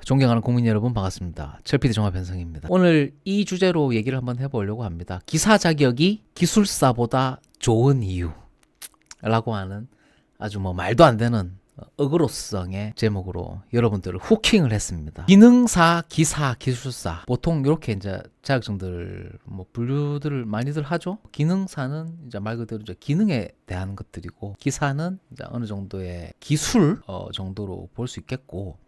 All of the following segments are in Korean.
존경하는 국민 여러분 반갑습니다. 철PD 종합편성입니다. 오늘 이 주제로 얘기를 한번 해보려고 합니다. 기사 자격이 기술사보다 좋은 이유라고 하는 아주 말도 안 되는 어그로성의 제목으로 여러분들을 후킹을 했습니다. 기능사, 기사, 기술사 보통 이렇게 이제 자격증들 분류들을 많이들 하죠. 기능사는 이제 말 그대로 이제 기능에 대한 것들이고, 기사는 이제 어느 정도의 기술 정도로 볼 수 있겠고,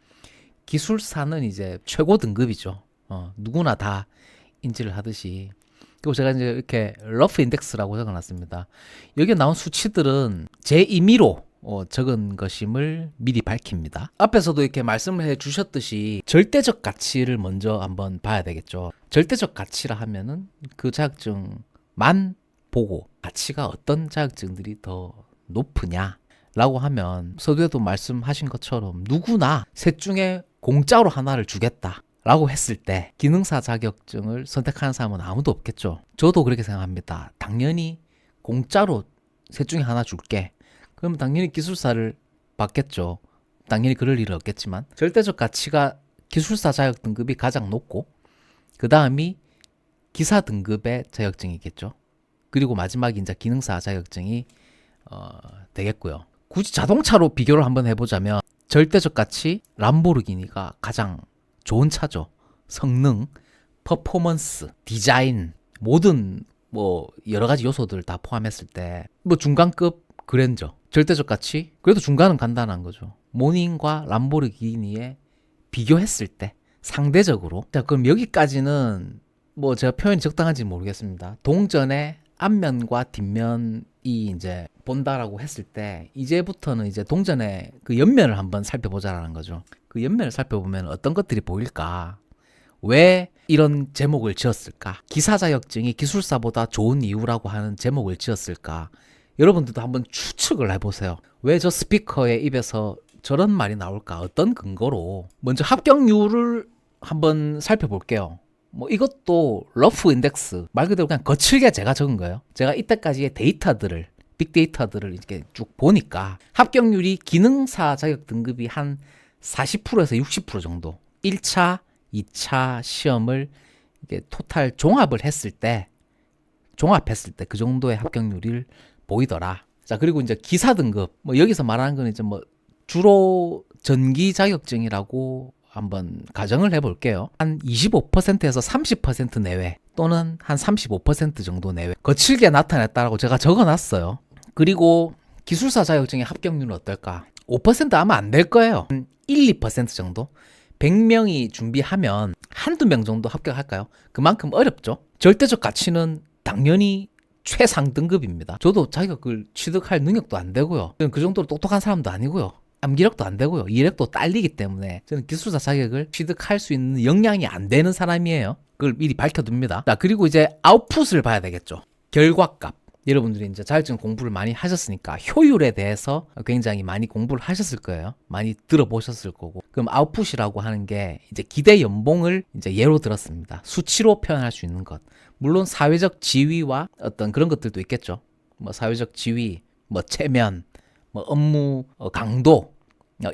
기술사는 이제 최고 등급이죠. 누구나 다 인지를 하듯이. 그리고 제가 이제 이렇게 러프 인덱스라고 적어놨습니다. 여기에 나온 수치들은 제 임의로 적은 것임을 미리 밝힙니다. 앞에서도 이렇게 말씀을 해 주셨듯이 절대적 가치를 먼저 한번 봐야 되겠죠. 절대적 가치라 하면은 그 자격증만 보고 가치가 어떤 자격증들이 더 높으냐라고 하면, 서두에도 말씀하신 것처럼 누구나 셋 중에 공짜로 하나를 주겠다라고 했을 때 기능사 자격증을 선택하는 사람은 아무도 없겠죠. 저도 그렇게 생각합니다. 당연히 공짜로 셋 중에 하나 줄게. 그럼 당연히 기술사를 받겠죠. 당연히 그럴 일은 없겠지만, 절대적 가치가 기술사 자격 등급이 가장 높고, 그 다음이 기사 등급의 자격증이겠죠. 그리고 마지막이 이제 기능사 자격증이 되겠고요. 굳이 자동차로 비교를 한번 해보자면 절대적 가치 람보르기니가 가장 좋은 차죠. 성능, 퍼포먼스, 디자인, 모든 여러 가지 요소들을 다 포함했을 때 중간급 그랜저, 절대적 가치 그래도 중간은 간단한 거죠. 모닝과 람보르기니에 비교했을 때 상대적으로. 자, 그럼 여기까지는 제가 표현이 적당한지 모르겠습니다. 동전의 앞면과 뒷면이 이제 본다라고 했을 때, 이제부터는 이제 동전의 그 옆면을 한번 살펴보자라는 거죠. 그 옆면을 살펴보면 어떤 것들이 보일까? 왜 이런 제목을 지었을까? 기사 자격증이 기술사보다 좋은 이유라고 하는 제목을 지었을까? 여러분들도 한번 추측을 해보세요. 왜 저 스피커의 입에서 저런 말이 나올까? 어떤 근거로? 먼저 합격률을 한번 살펴볼게요. 이것도 러프 인덱스, 말 그대로 그냥 거칠게 제가 적은 거예요. 제가 이때까지의 데이터들을, 빅데이터들을 이렇게 쭉 보니까 합격률이 기능사 자격 등급이 한 40%에서 60% 정도, 1차, 2차 시험을 이게 토탈 종합했을 때 그 정도의 합격률을 보이더라. 자, 그리고 이제 기사 등급, 여기서 말하는 건 이제 주로 전기 자격증이라고 한번 가정을 해볼게요. 한 25%에서 30% 내외, 또는 한 35% 정도 내외 거칠게 나타냈다라고 제가 적어놨어요. 그리고 기술사 자격증의 합격률은 어떨까? 5% 아마 안 될 거예요. 한 1, 2% 정도? 100명이 준비하면 한두 명 정도 합격할까요? 그만큼 어렵죠. 절대적 가치는 당연히 최상등급입니다. 저도 자격을 취득할 능력도 안 되고요. 저는 그 정도로 똑똑한 사람도 아니고요. 암기력도 안 되고요. 이력도 딸리기 때문에 저는 기술사 자격을 취득할 수 있는 역량이 안 되는 사람이에요. 그걸 미리 밝혀둡니다. 자, 그리고 이제 아웃풋을 봐야 되겠죠. 결과값. 여러분들이 이제 자격증 공부를 많이 하셨으니까 효율에 대해서 굉장히 많이 공부를 하셨을 거예요. 많이 들어보셨을 거고. 그럼 아웃풋이라고 하는 게 이제 기대 연봉을 이제 예로 들었습니다. 수치로 표현할 수 있는 것. 물론 사회적 지위와 어떤 그런 것들도 있겠죠. 사회적 지위, 체면, 업무 강도,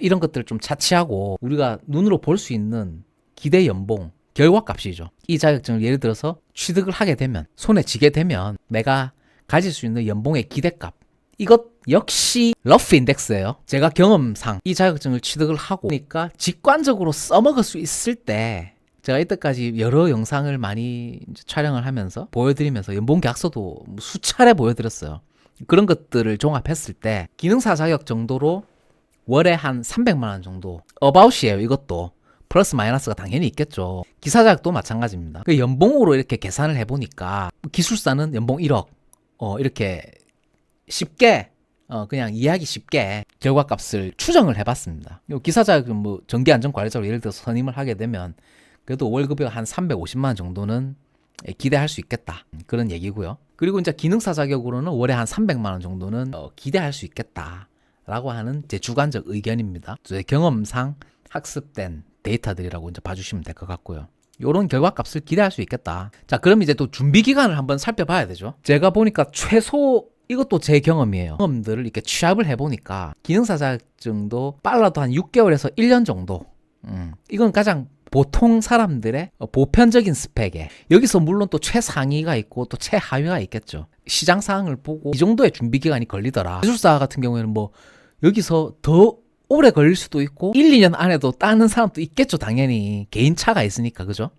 이런 것들을 좀 차치하고 우리가 눈으로 볼 수 있는 기대 연봉, 결과값이죠. 이 자격증을 예를 들어서 취득을 하게 되면, 손에 쥐게 되면 내가 가질 수 있는 연봉의 기대값, 이것 역시 러프 인덱스예요. 제가 경험상 이 자격증을 취득을 하고 그러니까 직관적으로 써먹을 수 있을 때, 제가 이때까지 여러 영상을 많이 촬영을 하면서 보여드리면서 연봉 계약서도 수차례 보여드렸어요. 그런 것들을 종합했을 때 기능사 자격 정도로 월에 한 300만 원 정도, 어바웃이에요. 이것도 플러스 마이너스가 당연히 있겠죠. 기사 자격도 마찬가지입니다. 그 연봉으로 이렇게 계산을 해보니까 기술사는 연봉 1억, 이렇게 쉽게 그냥 이해하기 쉽게 결과값을 추정을 해봤습니다. 기사 자격은 전기안전관리자로 예를 들어서 선임을 하게 되면 그래도 월급이 한 350만 원 정도는 기대할 수 있겠다, 그런 얘기고요. 그리고 이제 기능사 자격으로는 월에 한 300만 원 정도는 기대할 수 있겠다라고 하는 제 주관적 의견입니다. 제 경험상 학습된 데이터들이라고 이제 봐주시면 될 것 같고요. 요런 결과값을 기대할 수 있겠다. 자, 그럼 이제 또 준비 기간을 한번 살펴봐야 되죠. 제가 보니까 최소, 이것도 제 경험이에요. 경험들을 이렇게 취합을 해보니까 기능사 자격증도 빨라도 한 6개월에서 1년 정도 이건 가장 보통 사람들의 보편적인 스펙에, 여기서 물론 또 최상위가 있고 또 최하위가 있겠죠. 시장 상황을 보고 이 정도의 준비 기간이 걸리더라. 기술사 같은 경우에는 뭐 여기서 더 오래 걸릴 수도 있고 1, 2년 안에도 따는 사람도 있겠죠. 당연히 개인차가 있으니까. 그죠?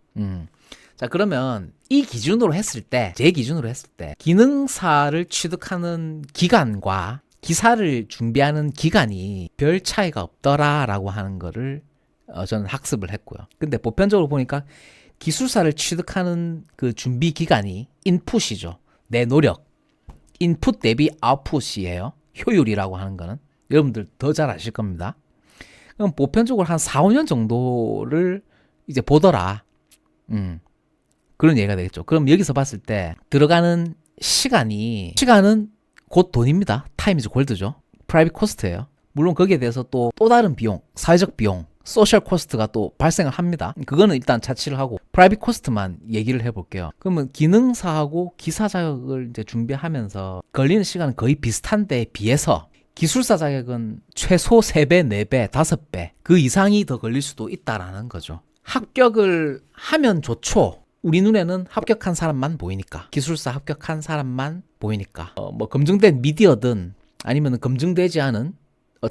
자, 그러면 이 기준으로 했을 때, 제 기준으로 했을 때 기능사를 취득하는 기간과 기사를 준비하는 기간이 별 차이가 없더라라고 하는 거를 저는 학습을 했고요. 근데 보편적으로 보니까 기술사를 취득하는 그 준비 기간이 인풋이죠. 내 노력. 인풋 대비 아웃풋이에요. 효율이라고 하는 거는. 여러분들 더 잘 아실 겁니다. 그럼 보편적으로 한 4, 5년 정도를 이제 보더라. 그런 얘기가 되겠죠. 그럼 여기서 봤을 때 들어가는 시간은 곧 돈입니다. 타임 이즈 골드죠. 프라이빗 코스트예요. 물론 거기에 대해서 또 다른 비용, 사회적 비용, 소셜 코스트가 또 발생을 합니다. 그거는 일단 차치를 하고 프라이빗 코스트만 얘기를 해볼게요. 그러면 기능사하고 기사 자격을 이제 준비하면서 걸리는 시간은 거의 비슷한 데에 비해서 기술사 자격은 최소 3배, 4배, 5배 그 이상이 더 걸릴 수도 있다라는 거죠. 합격을 하면 좋죠. 우리 눈에는 합격한 사람만 보이니까, 기술사 합격한 사람만 보이니까, 뭐 검증된 미디어든 아니면 검증되지 않은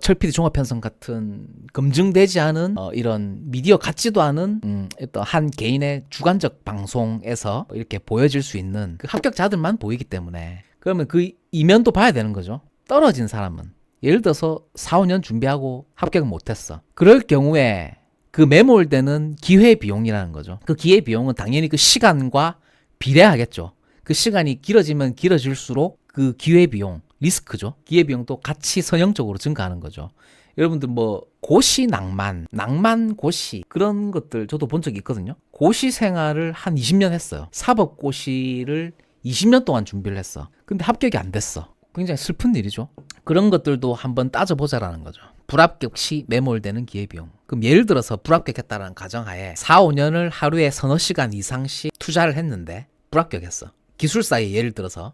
철PD 종합편성 같은 검증되지 않은 이런 미디어 같지도 않은 어떤 한 개인의 주관적 방송에서 이렇게 보여질 수 있는 그 합격자들만 보이기 때문에, 그러면 그 이면도 봐야 되는 거죠. 떨어진 사람은 예를 들어서 4, 5년 준비하고 합격을 못했어. 그럴 경우에 그 매몰되는 기회비용이라는 거죠. 그 기회비용은 당연히 그 시간과 비례하겠죠. 그 시간이 길어지면 길어질수록 그 기회비용, 리스크죠. 기회비용도 같이 선형적으로 증가하는 거죠. 여러분들 뭐 고시 낭만 고시 그런 것들 저도 본 적이 있거든요. 고시 생활을 한 20년 했어요. 사법고시를 20년 동안 준비를 했어. 근데 합격이 안 됐어. 굉장히 슬픈 일이죠. 그런 것들도 한번 따져보자라는 거죠. 불합격 시 매몰되는 기회비용. 그럼 예를 들어서 불합격했다는 가정하에 4, 5년을 하루에 서너 시간 이상씩 투자를 했는데 불합격했어. 기술사에 예를 들어서.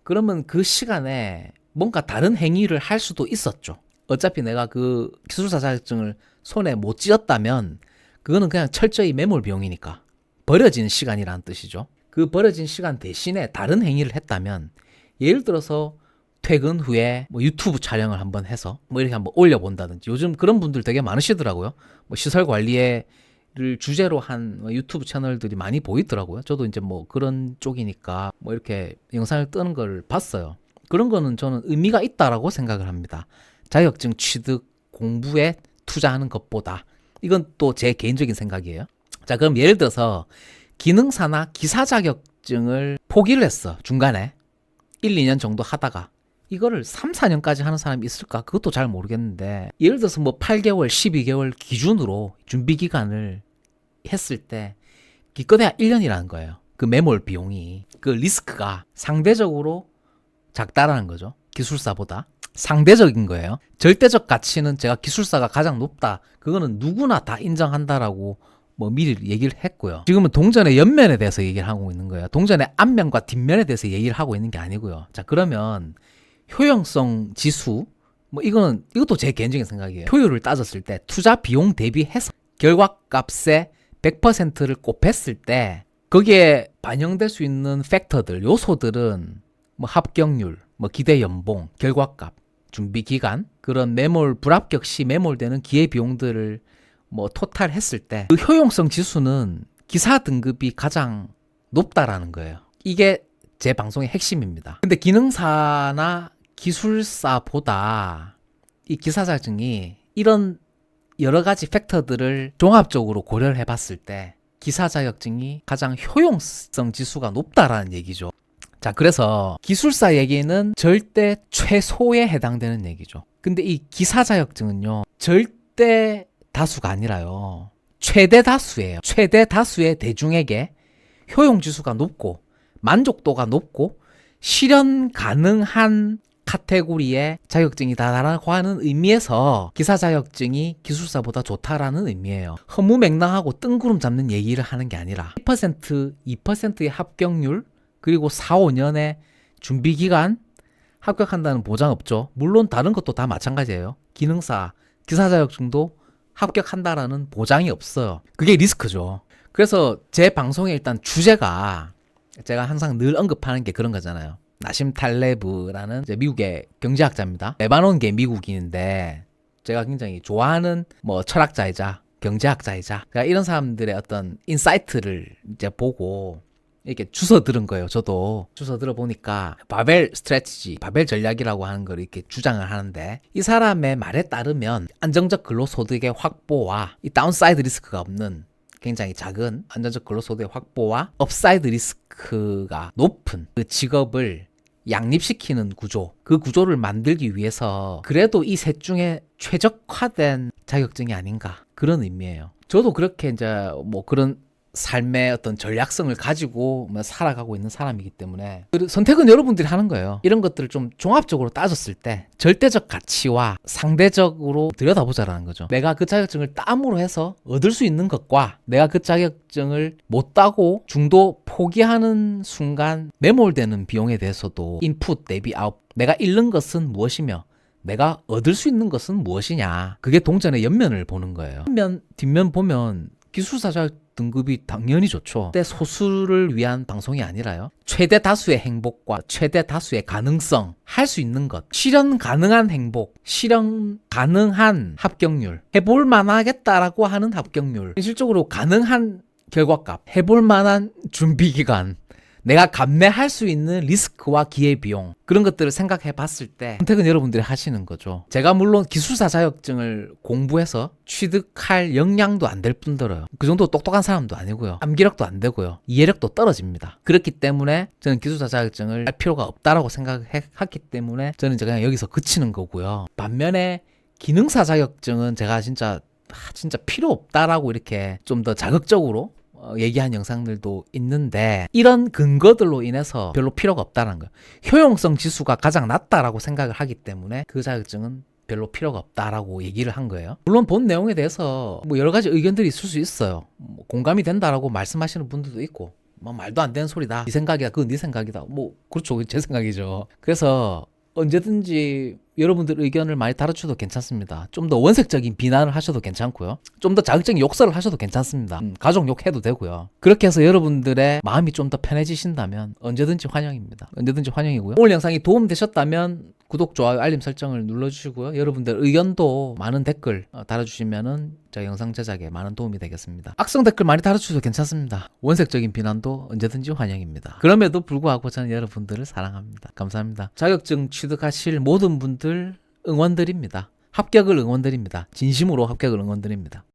그러면 그 시간에 뭔가 다른 행위를 할 수도 있었죠. 어차피 내가 그 기술사 자격증을 손에 못 쥐었다면 그거는 그냥 철저히 매몰 비용이니까 버려진 시간이라는 뜻이죠. 그 버려진 시간 대신에 다른 행위를 했다면, 예를 들어서 퇴근 후에 뭐 유튜브 촬영을 한번 해서 뭐 이렇게 한번 올려본다든지, 요즘 그런 분들 되게 많으시더라고요. 뭐 시설 관리를 주제로 한 유튜브 채널들이 많이 보이더라고요. 저도 이제 뭐 그런 쪽이니까 뭐 이렇게 영상을 뜨는 걸 봤어요. 그런 거는 저는 의미가 있다라고 생각을 합니다. 자격증 취득 공부에 투자하는 것보다. 이건 또 제 개인적인 생각이에요. 자, 그럼 예를 들어서 기능사나 기사 자격증을 포기를 했어. 중간에 1, 2년 정도 하다가 이거를 3, 4년까지 하는 사람이 있을까? 그것도 잘 모르겠는데, 예를 들어서 뭐 8개월, 12개월 기준으로 준비 기간을 했을 때 기껏해야 1년이라는 거예요. 그 매몰 비용이, 그 리스크가 상대적으로 작다라는 거죠. 기술사보다 상대적인 거예요. 절대적 가치는 제가 기술사가 가장 높다, 그거는 누구나 다 인정한다라고 뭐 미리 얘기를 했고요. 지금은 동전의 옆면에 대해서 얘기를 하고 있는 거예요. 동전의 앞면과 뒷면에 대해서 얘기를 하고 있는 게 아니고요. 자, 그러면 효용성 지수, 뭐 이것도 제 개인적인 생각이에요. 효율을 따졌을 때 투자 비용 대비해서 결과값의 100%를 곱했을 때 거기에 반영될 수 있는 팩터들, 요소들은 뭐 합격률, 뭐 기대 연봉, 결과값, 준비 기간, 그런 매몰, 불합격 시 매몰되는 기회 비용들을 뭐 토탈 했을 때 그 효용성 지수는 기사 등급이 가장 높다라는 거예요. 이게 제 방송의 핵심입니다. 근데 기능사나 기술사보다 이 기사 자격증이 이런 여러 가지 팩터들을 종합적으로 고려를 해봤을 때 기사 자격증이 가장 효용성 지수가 높다라는 얘기죠. 자, 그래서 기술사 얘기는 절대 최소에 해당되는 얘기죠. 근데 이 기사 자격증은요, 절대 다수가 아니라요, 최대 다수예요. 최대 다수의 대중에게 효용 지수가 높고 만족도가 높고 실현 가능한 카테고리의 자격증이 다라고 하는 의미에서 기사 자격증이 기술사보다 좋다라는 의미예요. 허무맹랑하고 뜬구름 잡는 얘기를 하는 게 아니라 1%, 2%의 합격률, 그리고 4, 5년의 준비 기간, 합격한다는 보장 없죠. 물론 다른 것도 다 마찬가지예요. 기능사, 기사 자격증도 합격한다라는 보장이 없어요. 그게 리스크죠. 그래서 제 방송의 일단 주제가 제가 항상 늘 언급하는 게 그런 거잖아요. 나심 탈레브라는 이제 미국의 경제학자입니다. 레바논계 미국인인데 제가 굉장히 좋아하는 뭐 철학자이자 경제학자이자 제가 이런 사람들의 어떤 인사이트를 이제 보고 이렇게 주워 들은 거예요. 저도 주워 들어보니까 바벨 스트래티지, 바벨 전략이라고 하는 걸 이렇게 주장을 하는데 이 사람의 말에 따르면 안정적 근로소득의 확보와 이 다운사이드 리스크가 없는 굉장히 작은 안정적 근로소득의 확보와 업사이드 리스크가 높은 그 직업을 양립시키는 구조, 그 구조를 만들기 위해서 그래도 이 셋 중에 최적화된 자격증이 아닌가 그런 의미예요. 저도 그렇게 이제 뭐 그런 삶의 어떤 전략성을 가지고 살아가고 있는 사람이기 때문에 선택은 여러분들이 하는 거예요. 이런 것들을 좀 종합적으로 따졌을 때 절대적 가치와 상대적으로 들여다보자라는 거죠. 내가 그 자격증을 땀으로 해서 얻을 수 있는 것과 내가 그 자격증을 못 따고 중도 포기하는 순간 매몰되는 비용에 대해서도 인풋 대비 아웃, 내가 잃는 것은 무엇이며 내가 얻을 수 있는 것은 무엇이냐, 그게 동전의 옆면을 보는 거예요. 뒷면 보면 기술사 자격 등급이 당연히 좋죠. 근데 소수를 위한 방송이 아니라요. 최대 다수의 행복과 최대 다수의 가능성, 할 수 있는 것, 실현 가능한 행복, 실현 가능한 합격률, 해볼 만하겠다라고 하는 합격률, 현실적으로 가능한 결과값, 해볼 만한 준비 기간, 내가 감내할 수 있는 리스크와 기회비용, 그런 것들을 생각해 봤을 때 선택은 여러분들이 하시는 거죠. 제가 물론 기술사 자격증을 공부해서 취득할 역량도 안 될 뿐더러 그 정도 똑똑한 사람도 아니고요. 암기력도 안 되고요. 이해력도 떨어집니다. 그렇기 때문에 저는 기술사 자격증을 할 필요가 없다라고 생각했기 때문에 저는 이제 그냥 여기서 그치는 거고요. 반면에 기능사 자격증은 제가 진짜 필요 없다라고 이렇게 좀 더 자극적으로 얘기한 영상들도 있는데 이런 근거들로 인해서 별로 필요가 없다는 거예요. 효용성 지수가 가장 낮다라고 생각을 하기 때문에 그 자격증은 별로 필요가 없다라고 얘기를 한 거예요. 물론 본 내용에 대해서 뭐 여러 가지 의견들이 있을 수 있어요. 뭐 공감이 된다라고 말씀하시는 분들도 있고 뭐 말도 안 되는 소리다, 네 생각이다, 그건 네 생각이다, 뭐 그렇죠, 제 생각이죠. 그래서 언제든지 여러분들 의견을 많이 달아주셔도 괜찮습니다. 좀 더 원색적인 비난을 하셔도 괜찮고요. 좀 더 자극적인 욕설을 하셔도 괜찮습니다. 가족 욕해도 되고요. 그렇게 해서 여러분들의 마음이 좀 더 편해지신다면 언제든지 환영입니다. 언제든지 환영이고요. 오늘 영상이 도움되셨다면 구독, 좋아요, 알림 설정을 눌러주시고요. 여러분들 의견도 많은 댓글 달아주시면은 제 영상 제작에 많은 도움이 되겠습니다. 악성 댓글 많이 달아주셔도 괜찮습니다. 원색적인 비난도 언제든지 환영입니다. 그럼에도 불구하고 저는 여러분들을 사랑합니다. 감사합니다. 자격증 취득하실 모든 분들 응원드립니다. 합격을 응원드립니다. 진심으로 합격을 응원드립니다.